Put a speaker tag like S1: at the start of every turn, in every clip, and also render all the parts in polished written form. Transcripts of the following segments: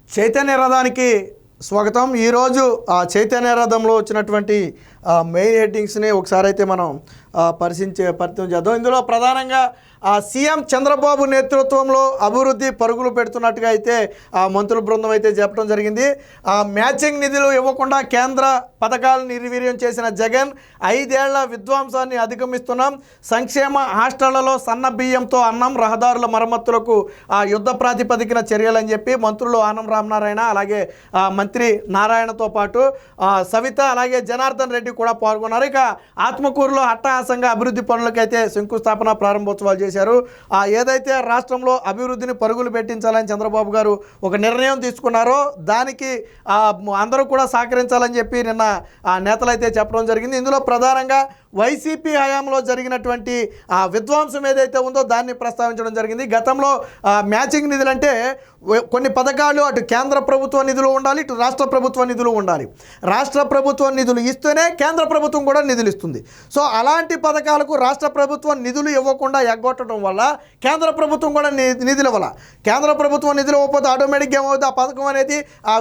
S1: చైతన్య రథానికి స్వాగతం. ఈరోజు చైతన్య రథంలో వచ్చినటువంటి మెయిన్ హెడ్డింగ్స్ని ఒకసారి అయితే మనం పరిచయం చేద్దాం. ఇందులో ప్రధానంగా సీఎం చంద్రబాబు నేతృత్వంలో అభివృద్ధి పరుగులు పెడుతున్నట్టుగా అయితే మంత్రుల బృందం అయితే చెప్పడం జరిగింది. మ్యాచింగ్ నిధులు ఇవ్వకుండా కేంద్ర పథకాలను నిర్వీర్యం చేసిన జగన్ 5 ఏళ్ల విధ్వంసాన్ని అధిగమిస్తున్నాం. సంక్షేమ హాస్టళ్లలో సన్న బియ్యంతో అన్నం, రహదారుల మరమ్మతులకు యుద్ధ ప్రాతిపదికన చర్యలని చెప్పి మంత్రులు ఆనం రామనారాయణ, అలాగే మంత్రి నారాయణతో పాటు సవిత, అలాగే జనార్దన్ రెడ్డి కూడా పాల్గొన్నారు. ఇక ఆత్మకూరులో అట్టహాసంగా అభివృద్ధి పనులకైతే శంకుస్థాపన ప్రారంభోత్సవాలు చేశారు. ఏదైతే రాష్ట్రంలో అభివృద్ధిని పరుగులు పెట్టించాలని చంద్రబాబు గారు ఒక నిర్ణయం తీసుకున్నారో దానికి అందరూ కూడా సహకరించాలని చెప్పి నిన్న నేతలైతే చెప్పడం జరిగింది. ఇందులో ప్రధానంగా వైసీపీ హయాంలో జరిగినటువంటి విధ్వంసం ఏదైతే ఉందో దాన్ని ప్రస్తావించడం జరిగింది. గతంలో మ్యాచింగ్ నిధులు అంటే కొన్ని పథకాలు అటు కేంద్ర ప్రభుత్వ నిధులు ఉండాలి, ఇటు రాష్ట్ర ప్రభుత్వ నిధులు ఉండాలి. రాష్ట్ర ప్రభుత్వ నిధులు ఇస్తేనే కేంద్ర ప్రభుత్వం కూడా నిధులు ఇస్తుంది. సో అలాంటి పథకాలకు రాష్ట్ర ప్రభుత్వం నిధులు ఇవ్వకుండా ఎగ్గొట్టడం వల్ల కేంద్ర ప్రభుత్వం కూడా నిధులు ఇవ్వాలి. కేంద్ర ప్రభుత్వం నిధులు ఇవ్వకపోతే ఆటోమేటిక్గా ఏమవుతుంది, ఆ పథకం అనేది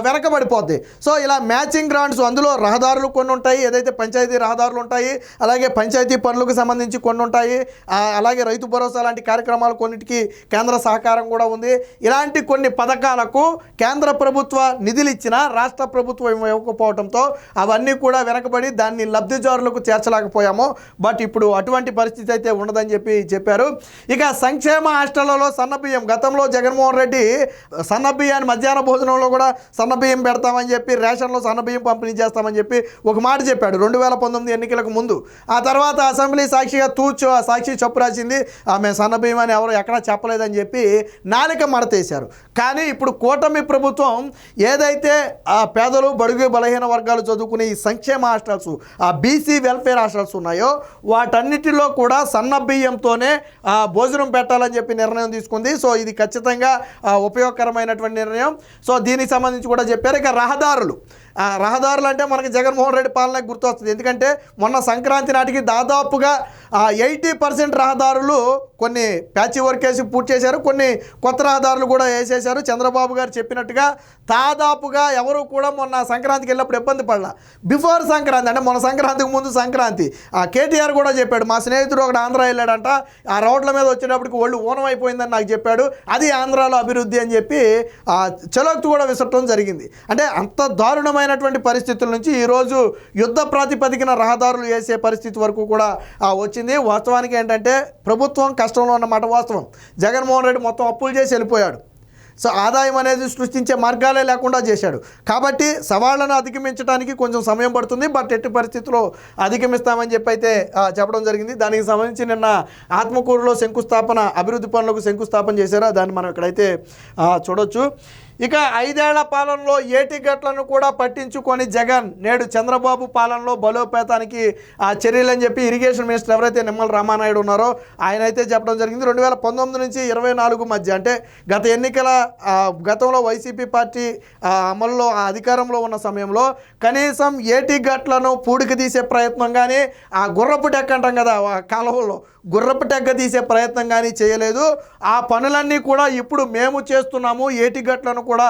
S1: వెనకబడిపోద్ది. సో ఇలా మ్యాచింగ్ గ్రాంట్స్, అందులో రహదారులు కొన్ని ఉంటాయి, ఏదైతే పంచాయతీ రహదారులు ఉంటాయి, అలాగే పంచాయతీ పనులకు సంబంధించి కొన్ని ఉంటాయి, అలాగే రైతు భరోసా లాంటి కార్యక్రమాలు కొన్నిటికి కేంద్ర సహకారం కూడా ఉంది. ఇలాంటి కొన్ని పథకాలకు కేంద్ర ప్రభుత్వ నిధులు ఇచ్చినా రాష్ట్ర ప్రభుత్వం ఇవ్వకపోవడంతో అవన్నీ కూడా వెనకబడి దాన్ని లబ్ధిదారులకు చేర్చలేకపోయాము. బట్ ఇప్పుడు అటువంటి పరిస్థితి అయితే ఉండదని చెప్పారు. ఇక సంక్షేమ హాస్టళ్లలో సన్నబియ్యం, గతంలో జగన్మోహన్ రెడ్డి సన్నబియ్యాన్ని మధ్యాహ్న భోజనంలో కూడా సన్నబియ్యం పెడతామని చెప్పి, రేషన్లో సన్నబియ్యం పంపిణీ చేస్తామని చెప్పి ఒక మాట చెప్పాడు 2019 ఎన్నికలకు ముందు. ఆ తర్వాత అసెంబ్లీ సాక్షిగా సాక్షి చెప్పు రాసింది, ఆమె సన్నబియ్యం అని ఎవరు ఎక్కడా చెప్పలేదని చెప్పి నాలిక మడతేశారు. కానీ ఇప్పుడు కూటమి ప్రభుత్వం ఏదైతే పేదలు, బడుగు బలహీన వర్గాలు చదువుకునే ఈ సంక్షేమ హాస్టల్స్, బీసీ వెల్ఫేర్ హాస్టల్స్ ఉన్నాయో వాటన్నిటిలో కూడా సన్నబియ్యంతోనే భోజనం పెట్టాలని చెప్పి నిర్ణయం తీసుకుంది. సో ఇది ఖచ్చితంగా ఉపయోగకరమైనటువంటి నిర్ణయం. సో దీనికి సంబంధించి కూడా చెప్పారు. ఇక రహదారులు అంటే మనకి జగన్మోహన్ రెడ్డి పాలనకు గుర్తొస్తుంది. ఎందుకంటే మొన్న సంక్రాంతి నాటికి దాదాపుగా 80% రహదారులు కొన్ని ప్యాచీ వర్క్ వేసి పూర్తి చేశారు, కొన్ని కొత్త రహదారులు కూడా వేసేశారు. చంద్రబాబు గారు చెప్పినట్టుగా దాదాపుగా ఎవరు కూడా మొన్న సంక్రాంతికి వెళ్ళినప్పుడు ఇబ్బంది పడలా. బిఫోర్ సంక్రాంతి అంటే మొన్న సంక్రాంతికి ముందు సంక్రాంతి కేటీఆర్ కూడా చెప్పాడు, మా స్నేహితుడు ఒకటి ఆంధ్ర వెళ్ళాడంట, ఆ రోడ్ల మీద వచ్చేటప్పటికి ఒళ్ళు ఊనం అయిపోయిందని నాకు చెప్పాడు, అది ఆంధ్రాలో అభివృద్ధి అని చెప్పి చలోక్తి కూడా విసరటం జరిగింది. అంటే అంత దారుణమైనటువంటి పరిస్థితుల నుంచి ఈరోజు యుద్ధ ప్రాతిపదికన రహదారులు వేసే పరిస్థితి వరకు కూడా వచ్చింది. వాస్తవానికి ఏంటంటే ప్రభుత్వం కష్టంలో ఉన్నమాట వాస్తవం. జగన్మోహన్ రెడ్డి మొత్తం అప్పులు చేసి వెళ్ళిపోయాడు. సో ఆదాయం అనేది సృష్టించే మార్గాలే లేకుండా చేశాడు. కాబట్టి సవాళ్లను అధిగమించడానికి కొంచెం సమయం పడుతుంది, బట్ ఎట్టి పరిస్థితుల్లో అధిగమిస్తామని చెప్పి అయితే చెప్పడం జరిగింది. దానికి సంబంధించి నిన్న ఆత్మకూరులో అభివృద్ధి పనులకు శంకుస్థాపన చేశారు. దాన్ని మనం ఇక్కడైతే చూడొచ్చు. ఇక 5 ఏళ్ల పాలనలో ఏటిగట్లను కూడా పట్టించుకొని జగన్ నేడు చంద్రబాబు పాలనలో బలోపేతానికి చర్యలని చెప్పి ఇరిగేషన్ మినిస్టర్ ఎవరైతే నిమ్మల రామానాయుడు ఉన్నారో ఆయన అయితే చెప్పడం జరిగింది. 2019 నుంచి 24 మధ్య అంటే గతంలో వైసీపీ పార్టీ అమల్లో అధికారంలో ఉన్న సమయంలో కనీసం ఏటిగట్లను పూడికి తీసే ప్రయత్నం కానీ, ఆ గుర్రపు టెక్క అంటాం కదా కాలువలో, గుర్రపు టెక్క తీసే ప్రయత్నం కానీ చేయలేదు. ఆ పనులన్నీ కూడా ఇప్పుడు మేము చేస్తున్నాము. ఏటిగట్లను కూడా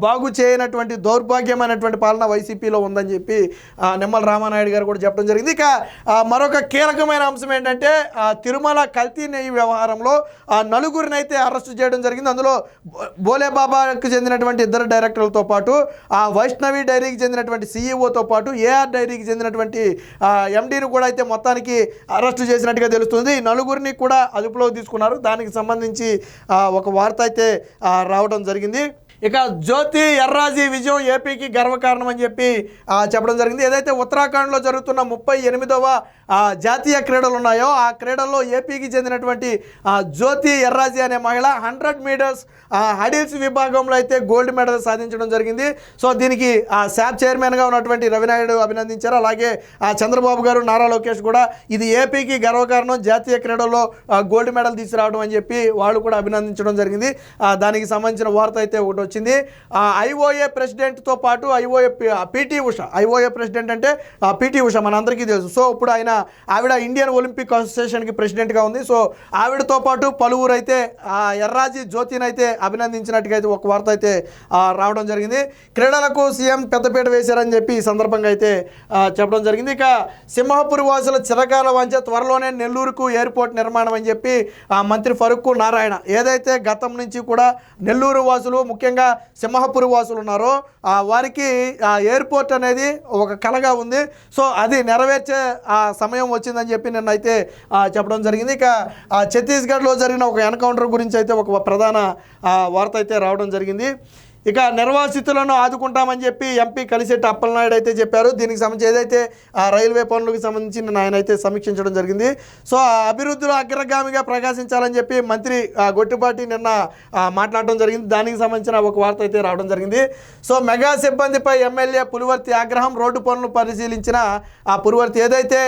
S1: బాగు చేయనటువంటి దౌర్భాగ్యమైనటువంటి పాలన వైసీపీలో ఉందని చెప్పి నిమ్మల రామానాయుడు గారు కూడా చెప్పడం జరిగింది. ఇక మరొక కీలకమైన అంశం ఏంటంటే తిరుమల కల్తీ నెయ్యి వ్యవహారంలో 4గురిని అయితే అరెస్ట్ చేయడం జరిగింది. అందులో బోలేబాబాకి చెందినటువంటి 2 డైరెక్టర్లతో పాటు వైష్ణవి డైరీకి చెందినటువంటి సీఈఓతో పాటు ఏఆర్ డైరీకి చెందినటువంటి ఎండీని కూడా అయితే మొత్తానికి అరెస్ట్ చేసినట్టుగా తెలుస్తుంది. 4గురిని కూడా అదుపులోకి తీసుకున్నారు. దానికి సంబంధించి ఒక వార్త అయితే రావడం జరిగింది. ఇక జ్యోతి ఎర్రాజీ విజయం ఏపీకి గర్వకారణం అని చెప్పి చెప్పడం జరిగింది. ఏదైతే ఉత్తరాఖండ్లో జరుగుతున్న 38వ జాతీయ క్రీడలు ఉన్నాయో ఆ క్రీడల్లో ఏపీకి చెందినటువంటి జ్యోతి ఎర్రాజీ అనే మహిళ 100 మీటర్స్ హడిల్స్ విభాగంలో అయితే గోల్డ్ మెడల్ సాధించడం జరిగింది. సో దీనికి శాప్ చైర్మన్గా ఉన్నటువంటి రవినాయుడు అభినందించారు. అలాగే చంద్రబాబు గారు, నారా లోకేష్ కూడా ఇది ఏపీకి గర్వకారణం, జాతీయ క్రీడల్లో గోల్డ్ మెడల్ తీసుకురావడం అని చెప్పి వాళ్ళు కూడా అభినందించడం జరిగింది. దానికి సంబంధించిన వార్త అయితే ఒకటి వచ్చింది. ఐఓఏ ప్రెసిడెంట్తో పాటు పీటీ ఉష, ఐఓఏ ప్రెసిడెంట్ అంటే పీటీ ఉష మనందరికీ తెలుసు. సో ఇప్పుడు ఆవిడ ఇండియన్ ఒలింపిక్ అసోసియేషన్కి ప్రెసిడెంట్గా ఉంది. సో ఆవిడతో పాటు పలువురు అయితే ఎర్రాజీ జ్యోతిని అయితే అభినందించినట్టుగా అయితే ఒక వార్త అయితే రావడం జరిగింది. క్రీడలకు సీఎం పెద్దపీట వేశారని చెప్పి ఈ సందర్భంగా అయితే చెప్పడం జరిగింది. ఇక సింహపురి వాసుల చిరకాల వాంఛ త్వరలోనే నెల్లూరుకు ఎయిర్పోర్ట్ నిర్మాణం అని చెప్పి మంత్రి ఫరూక్ నారాయణ ఏదైతే గతం నుంచి కూడా నెల్లూరు వాసులు ముఖ్యంగా సింహపురి వాసులు ఉన్నారో వారికి ఎయిర్పోర్ట్ అనేది ఒక కలగా ఉంది. సో అది నెరవేర్చే సమయం వచ్చిందని చెప్పి నిన్నైతే చెప్పడం జరిగింది. ఇక ఛత్తీస్గఢ్లో జరిగిన ఒక ఎన్కౌంటర్ గురించి అయితే ఒక ప్రధాన వార్త అయితే రావడం జరిగింది. ఇక నిర్వాసితులను ఆదుకుంటామని చెప్పి ఎంపీ కలిశెట్టి అప్పలనాయుడు అయితే చెప్పారు. దీనికి సంబంధించి ఏదైతే రైల్వే పనులకు సంబంధించి ఆయన అయితే సమీక్షించడం జరిగింది. సో అభివృద్ధిలో అగ్రగామిగా ప్రకాశించాలని చెప్పి మంత్రి గొట్టిపాటి నిన్న మాట్లాడడం జరిగింది. దానికి సంబంధించిన ఒక వార్త అయితే రావడం జరిగింది. సో మెగా సిబ్బందిపై ఎమ్మెల్యే పులివర్తి ఆగ్రహం. రోడ్డు పనులు పరిశీలించిన పులివర్తి ఏదైతే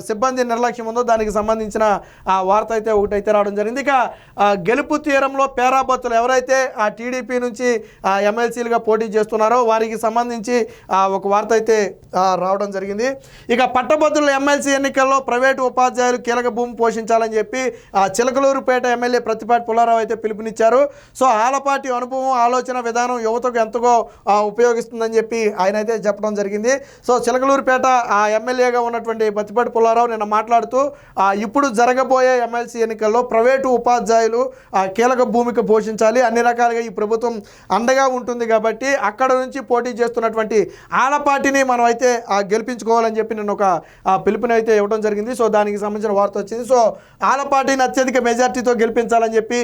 S1: సిబ్బంది నిర్లక్ష్యం ఉందో దానికి సంబంధించిన వార్త అయితే ఒకటైతే రావడం జరిగింది. ఇక గెలుపు తీరంలో పేరాబత్తులు ఎవరైతే టీడీపీ నుంచి ఎమ్మెల్సీలుగా పోటీ చేస్తున్నారో వారికి సంబంధించి ఒక వార్త అయితే రావడం జరిగింది. ఇక పట్టభద్రుల ఎమ్మెల్సీ ఎన్నికల్లో ప్రైవేటు ఉపాధ్యాయులు కీలక భూమి పోషించాలని చెప్పి చిలకలూరుపేట ఎమ్మెల్యే ప్రతిపాటి పుల్లారావు అయితే పిలుపునిచ్చారు. సో ఆలపాటి అనుభవం ఆలోచన విధానం యువతకు ఎంతగా ఉపయోగిస్తుందని చెప్పి ఆయన అయితే చెప్పడం జరిగింది. సో చిలకలూరుపేట ఎమ్మెల్యేగా ఉన్నటువంటి ప్రతిపాటి పుల్లారావు నిన్న మాట్లాడుతూ ఇప్పుడు జరగబోయే ఎమ్మెల్సీ ఎన్నికల్లో ప్రైవేటు ఉపాధ్యాయులు కీలక భూమిక పోషించాలి. అన్ని రకాలుగా ఈ ప్రభుత్వం అండగా ఉంటుంది కాబట్టి అక్కడ నుంచి పోటీ చేస్తున్నటువంటి ఆలపాటిని మనం అయితే గెలిపించుకోవాలని చెప్పి నేను ఒక పిలుపుని అయితే ఇవ్వడం జరిగింది. సో దానికి సంబంధించిన వార్త వచ్చింది. సో ఆలపాటిని అత్యధిక మెజార్టీతో గెలిపించాలని చెప్పి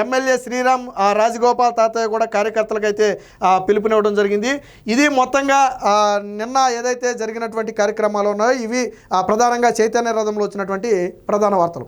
S1: ఎమ్మెల్యే శ్రీరామ్ రాజగోపాల్ తాతయ్య కూడా కార్యకర్తలకు అయితే పిలుపునివ్వడం జరిగింది. ఇది మొత్తంగా నిన్న ఏదైతే జరిగినటువంటి కార్యక్రమాలు ఉన్నాయో ఇవి ప్రధానంగా చైతన్య రథంలో వచ్చినటువంటి ప్రధాన వార్తలు.